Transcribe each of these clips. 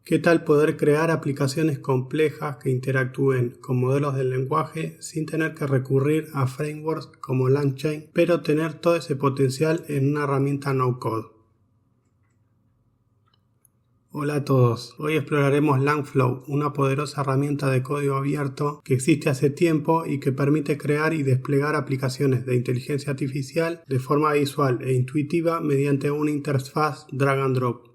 ¿Qué tal poder crear aplicaciones complejas que interactúen con modelos del lenguaje sin tener que recurrir a frameworks como LangChain, pero tener todo ese potencial en una herramienta no-code? Hola a todos, hoy exploraremos Langflow, una poderosa herramienta de código abierto que existe hace tiempo y que permite crear y desplegar aplicaciones de inteligencia artificial de forma visual e intuitiva mediante una interfaz drag and drop.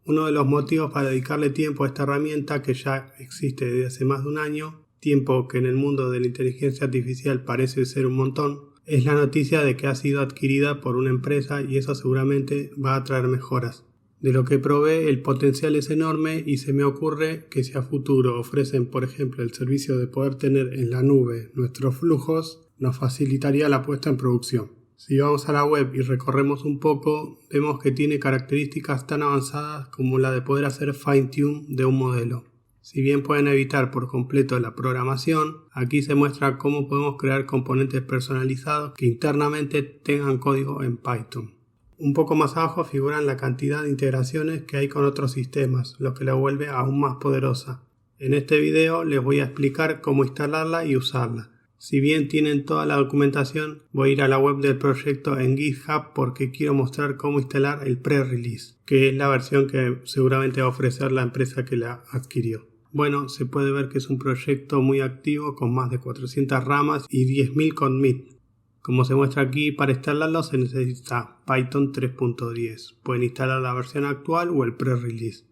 Uno de los motivos para dedicarle tiempo a esta herramienta, que ya existe desde hace más de un año, tiempo que en el mundo de la inteligencia artificial parece ser un montón, es la noticia de que ha sido adquirida por una empresa y eso seguramente va a traer mejoras. De lo que probé, el potencial es enorme y se me ocurre que si a futuro ofrecen, por ejemplo, el servicio de poder tener en la nube nuestros flujos, nos facilitaría la puesta en producción. Si vamos a la web y recorremos un poco, vemos que tiene características tan avanzadas como la de poder hacer fine-tune de un modelo. Si bien pueden evitar por completo la programación, aquí se muestra cómo podemos crear componentes personalizados que internamente tengan código en Python. Un poco más abajo figuran la cantidad de integraciones que hay con otros sistemas, lo que la vuelve aún más poderosa. En este video les voy a explicar cómo instalarla y usarla. Si bien tienen toda la documentación, voy a ir a la web del proyecto en GitHub porque quiero mostrar cómo instalar el pre-release, que es la versión que seguramente va a ofrecer la empresa que la adquirió. Bueno, se puede ver que es un proyecto muy activo con más de 400 ramas y 10.000 commits. Como se muestra aquí, para instalarlo se necesita Python 3.10. Pueden instalar la versión actual o el pre-release.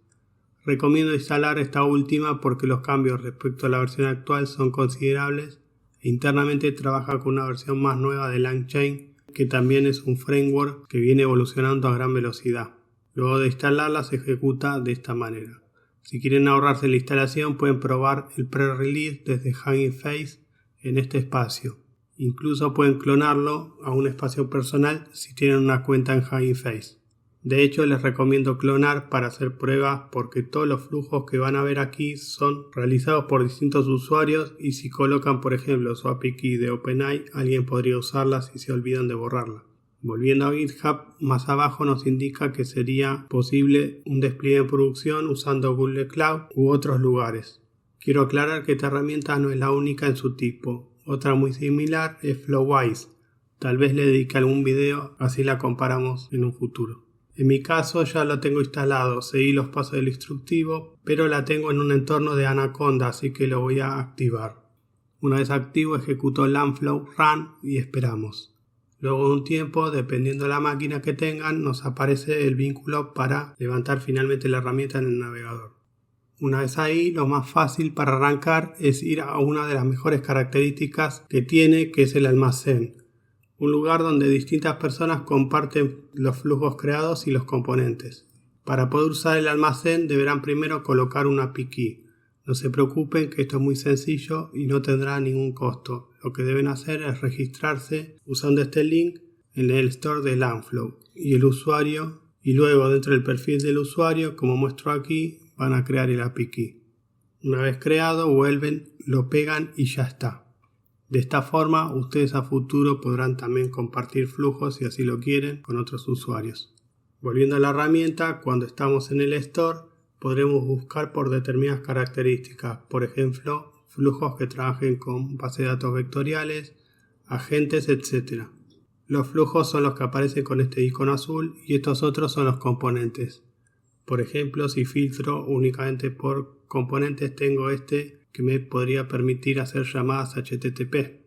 Recomiendo instalar esta última porque los cambios respecto a la versión actual son considerables. Internamente trabaja con una versión más nueva de LangChain, que también es un framework que viene evolucionando a gran velocidad. Luego de instalarla se ejecuta de esta manera. Si quieren ahorrarse la instalación, pueden probar el pre-release desde Hugging Face en este espacio. Incluso pueden clonarlo a un espacio personal si tienen una cuenta en Hugging Face. De hecho, les recomiendo clonar para hacer pruebas porque todos los flujos que van a ver aquí son realizados por distintos usuarios y si colocan, por ejemplo, su API key de OpenAI, alguien podría usarla si se olvidan de borrarla. Volviendo a GitHub, más abajo nos indica que sería posible un despliegue en producción usando Google Cloud u otros lugares. Quiero aclarar que esta herramienta no es la única en su tipo. Otra muy similar es Flowise. Tal vez le dedique algún video, así la comparamos en un futuro. En mi caso ya lo tengo instalado, seguí los pasos del instructivo, pero la tengo en un entorno de Anaconda, así que lo voy a activar. Una vez activo, ejecuto Langflow run y esperamos. Luego de un tiempo, dependiendo de la máquina que tengan, nos aparece el vínculo para levantar finalmente la herramienta en el navegador. Una vez ahí, lo más fácil para arrancar es ir a una de las mejores características que tiene, que es el almacén. Un lugar donde distintas personas comparten los flujos creados y los componentes. Para poder usar el almacén deberán primero colocar una API key. No se preocupen que esto es muy sencillo y no tendrá ningún costo. Lo que deben hacer es registrarse usando este link en el store de Langflow y el usuario, y luego dentro del perfil del usuario, como muestro aquí, van a crear el API key. Una vez creado, vuelven, lo pegan y ya está. De esta forma, ustedes a futuro podrán también compartir flujos, si así lo quieren, con otros usuarios. Volviendo a la herramienta, cuando estamos en el store, podremos buscar por determinadas características, por ejemplo, flujos que trabajen con bases de datos vectoriales, agentes, etc. Los flujos son los que aparecen con este icono azul y estos otros son los componentes. Por ejemplo, si filtro únicamente por componentes, tengo este que me podría permitir hacer llamadas HTTP.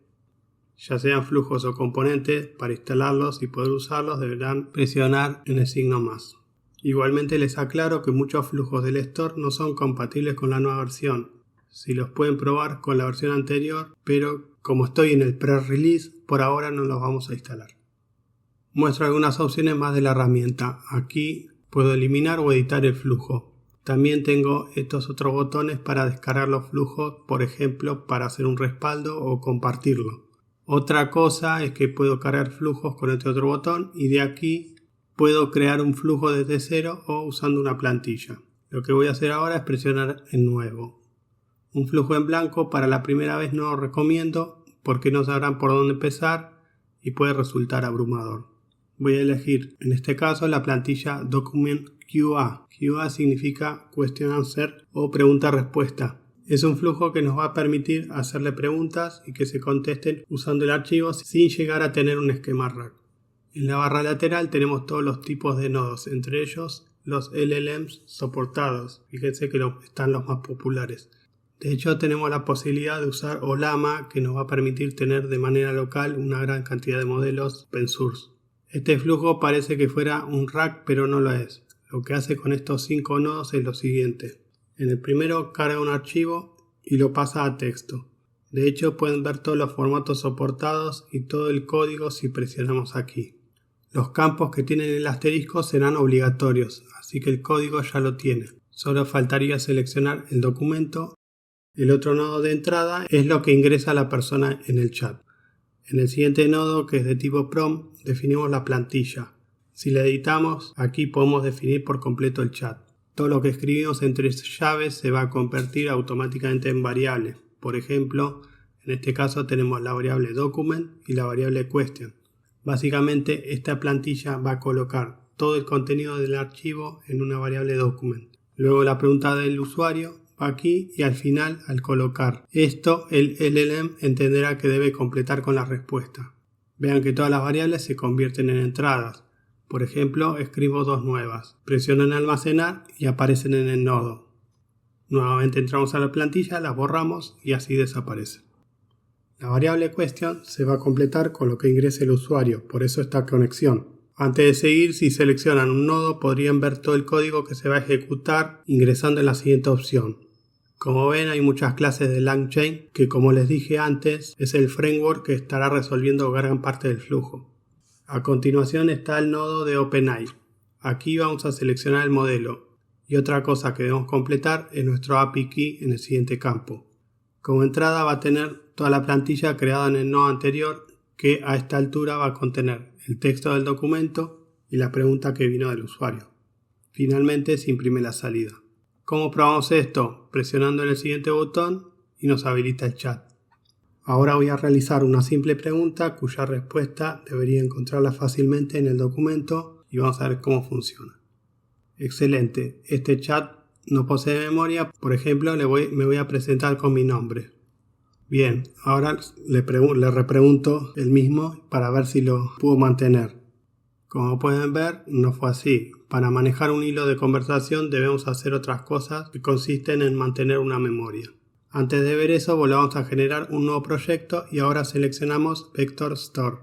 Ya sean flujos o componentes, para instalarlos y poder usarlos deberán presionar en el signo más. Igualmente les aclaro que muchos flujos del store no son compatibles con la nueva versión. Si los pueden probar con la versión anterior, pero como estoy en el pre-release, por ahora no los vamos a instalar. Muestro algunas opciones más de la herramienta. Aquí puedo eliminar o editar el flujo. También tengo estos otros botones para descargar los flujos, por ejemplo, para hacer un respaldo o compartirlo. Otra cosa es que puedo cargar flujos con este otro botón y de aquí puedo crear un flujo desde cero o usando una plantilla. Lo que voy a hacer ahora es presionar en nuevo. Un flujo en blanco para la primera vez no lo recomiendo porque no sabrán por dónde empezar y puede resultar abrumador. Voy a elegir, en este caso, la plantilla Document QA. QA significa Question Answer o pregunta-respuesta. Es un flujo que nos va a permitir hacerle preguntas y que se contesten usando el archivo sin llegar a tener un esquema RAG. En la barra lateral tenemos todos los tipos de nodos, entre ellos los LLMs soportados. Fíjense que están los más populares. De hecho, tenemos la posibilidad de usar Ollama, que nos va a permitir tener de manera local una gran cantidad de modelos open source. Este flujo parece que fuera un RAG, pero no lo es. Lo que hace con estos 5 nodos es lo siguiente. En el primero carga un archivo y lo pasa a texto. De hecho, pueden ver todos los formatos soportados y todo el código si presionamos aquí. Los campos que tienen el asterisco serán obligatorios, así que el código ya lo tiene. Solo faltaría seleccionar el documento. El otro nodo de entrada es lo que ingresa la persona en el chat. En el siguiente nodo, que es de tipo prompt, definimos la plantilla. Si la editamos, aquí podemos definir por completo el chat. Todo lo que escribimos en 3 llaves se va a convertir automáticamente en variables. Por ejemplo, en este caso tenemos la variable document y la variable question. Básicamente, esta plantilla va a colocar todo el contenido del archivo en una variable document. Luego la pregunta del usuario va aquí y al final, al colocar esto, el LLM entenderá que debe completar con la respuesta. Vean que todas las variables se convierten en entradas. Por ejemplo, escribo 2 nuevas. Presiono en almacenar y aparecen en el nodo. Nuevamente entramos a la plantilla, las borramos y así desaparecen. La variable question se va a completar con lo que ingrese el usuario, por eso esta conexión. Antes de seguir, si seleccionan un nodo, podrían ver todo el código que se va a ejecutar ingresando en la siguiente opción. Como ven, hay muchas clases de LangChain que, como les dije antes, es el framework que estará resolviendo gran parte del flujo. A continuación está el nodo de OpenAI. Aquí vamos a seleccionar el modelo. Y otra cosa que debemos completar es nuestro API Key en el siguiente campo. Como entrada va a tener toda la plantilla creada en el nodo anterior, que a esta altura va a contener el texto del documento y la pregunta que vino del usuario. Finalmente se imprime la salida. ¿Cómo probamos esto? Presionando en el siguiente botón y nos habilita el chat. Ahora voy a realizar una simple pregunta cuya respuesta debería encontrarla fácilmente en el documento y vamos a ver cómo funciona. Excelente, este chat no posee memoria, por ejemplo me voy a presentar con mi nombre. Bien, ahora le repregunto el mismo para ver si lo puedo mantener. Como pueden ver, no fue así. Para manejar un hilo de conversación debemos hacer otras cosas que consisten en mantener una memoria. Antes de ver eso, volvamos a generar un nuevo proyecto y ahora seleccionamos Vector Store.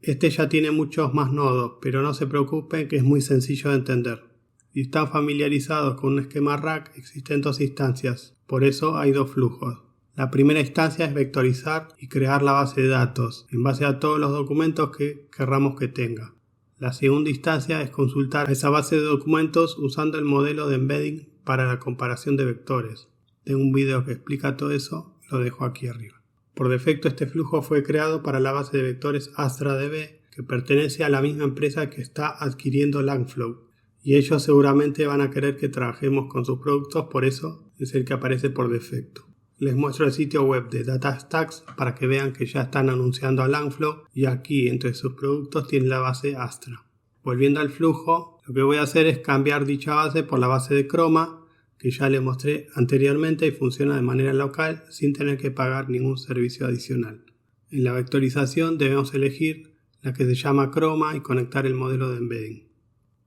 Este ya tiene muchos más nodos, pero no se preocupen que es muy sencillo de entender. Si están familiarizados con un esquema RAG, existen 2 instancias, por eso hay 2 flujos. La primera instancia es vectorizar y crear la base de datos, en base a todos los documentos que querramos que tenga. La segunda instancia es consultar esa base de documentos usando el modelo de embedding para la comparación de vectores. Tengo un video que explica todo eso, lo dejo aquí arriba. Por defecto este flujo fue creado para la base de vectores AstraDB, que pertenece a la misma empresa que está adquiriendo Langflow, y ellos seguramente van a querer que trabajemos con sus productos, por eso es el que aparece por defecto. Les muestro el sitio web de DataStax para que vean que ya están anunciando a Langflow y aquí entre sus productos tiene la base Astra. Volviendo al flujo, lo que voy a hacer es cambiar dicha base por la base de Chroma, que ya les mostré anteriormente y funciona de manera local sin tener que pagar ningún servicio adicional. En la vectorización debemos elegir la que se llama Chroma y conectar el modelo de embedding.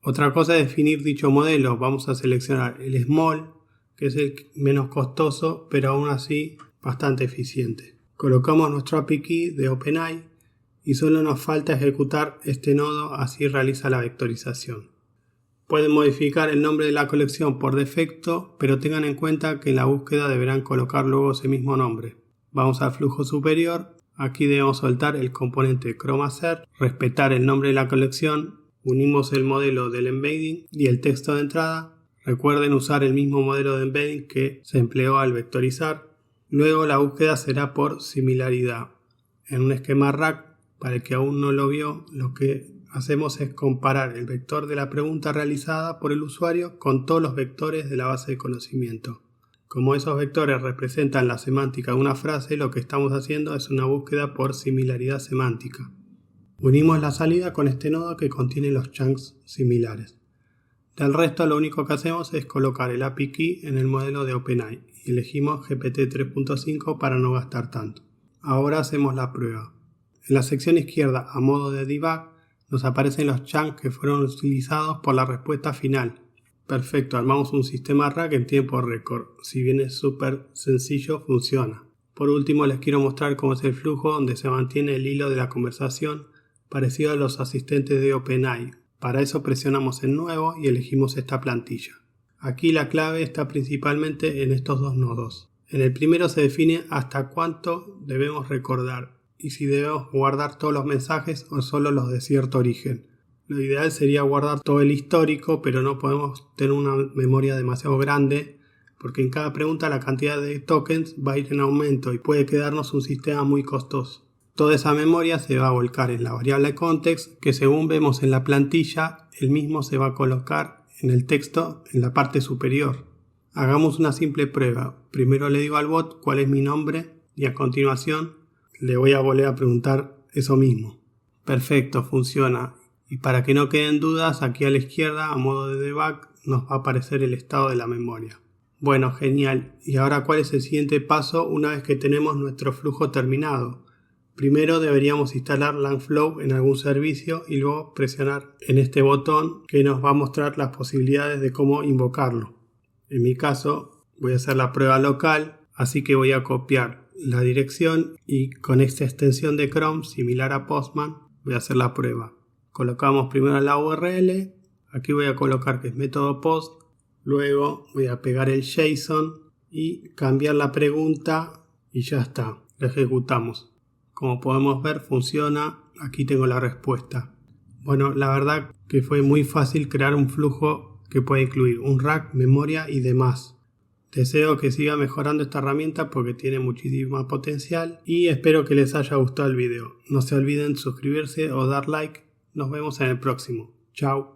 Otra cosa es definir dicho modelo. Vamos a seleccionar el Small, que es el menos costoso, pero aún así bastante eficiente. Colocamos nuestro API Key de OpenAI y solo nos falta ejecutar este nodo, así realiza la vectorización. Pueden modificar el nombre de la colección por defecto, pero tengan en cuenta que en la búsqueda deberán colocar luego ese mismo nombre. Vamos al flujo superior, aquí debemos soltar el componente ChromaSert, respetar el nombre de la colección, unimos el modelo del embedding y el texto de entrada. Recuerden usar el mismo modelo de embedding que se empleó al vectorizar. Luego la búsqueda será por similaridad. En un esquema RAG, para el que aún no lo vio, lo que hacemos es comparar el vector de la pregunta realizada por el usuario con todos los vectores de la base de conocimiento. Como esos vectores representan la semántica de una frase, lo que estamos haciendo es una búsqueda por similaridad semántica. Unimos la salida con este nodo que contiene los chunks similares. Del resto lo único que hacemos es colocar el API Key en el modelo de OpenAI y elegimos GPT 3.5 para no gastar tanto. Ahora hacemos la prueba. En la sección izquierda, a modo de debug, nos aparecen los chunks que fueron utilizados por la respuesta final. Perfecto, armamos un sistema RAG en tiempo récord. Si bien es súper sencillo, funciona. Por último, les quiero mostrar cómo es el flujo donde se mantiene el hilo de la conversación, parecido a los asistentes de OpenAI. Para eso presionamos en Nuevo y elegimos esta plantilla. Aquí la clave está principalmente en estos dos nodos. En el primero se define hasta cuánto debemos recordar y si debemos guardar todos los mensajes o solo los de cierto origen. Lo ideal sería guardar todo el histórico, pero no podemos tener una memoria demasiado grande porque en cada pregunta la cantidad de tokens va a ir en aumento y puede quedarnos un sistema muy costoso. Toda esa memoria se va a volcar en la variable context que, según vemos en la plantilla, el mismo se va a colocar en el texto en la parte superior. Hagamos una simple prueba. Primero le digo al bot cuál es mi nombre y a continuación le voy a volver a preguntar eso mismo. Perfecto, funciona. Y para que no queden dudas, aquí a la izquierda, a modo de debug, nos va a aparecer el estado de la memoria. Bueno, genial. Y ahora, ¿cuál es el siguiente paso una vez que tenemos nuestro flujo terminado? Primero deberíamos instalar Langflow en algún servicio y luego presionar en este botón que nos va a mostrar las posibilidades de cómo invocarlo. En mi caso voy a hacer la prueba local, así que voy a copiar la dirección y con esta extensión de Chrome similar a Postman voy a hacer la prueba. Colocamos primero la URL, aquí voy a colocar que es método post, luego voy a pegar el JSON y cambiar la pregunta y ya está, lo ejecutamos. Como podemos ver funciona, aquí tengo la respuesta. Bueno, la verdad que fue muy fácil crear un flujo que puede incluir un rack, memoria y demás. Deseo que siga mejorando esta herramienta porque tiene muchísimo potencial y espero que les haya gustado el video. No se olviden suscribirse o dar like. Nos vemos en el próximo. Chao.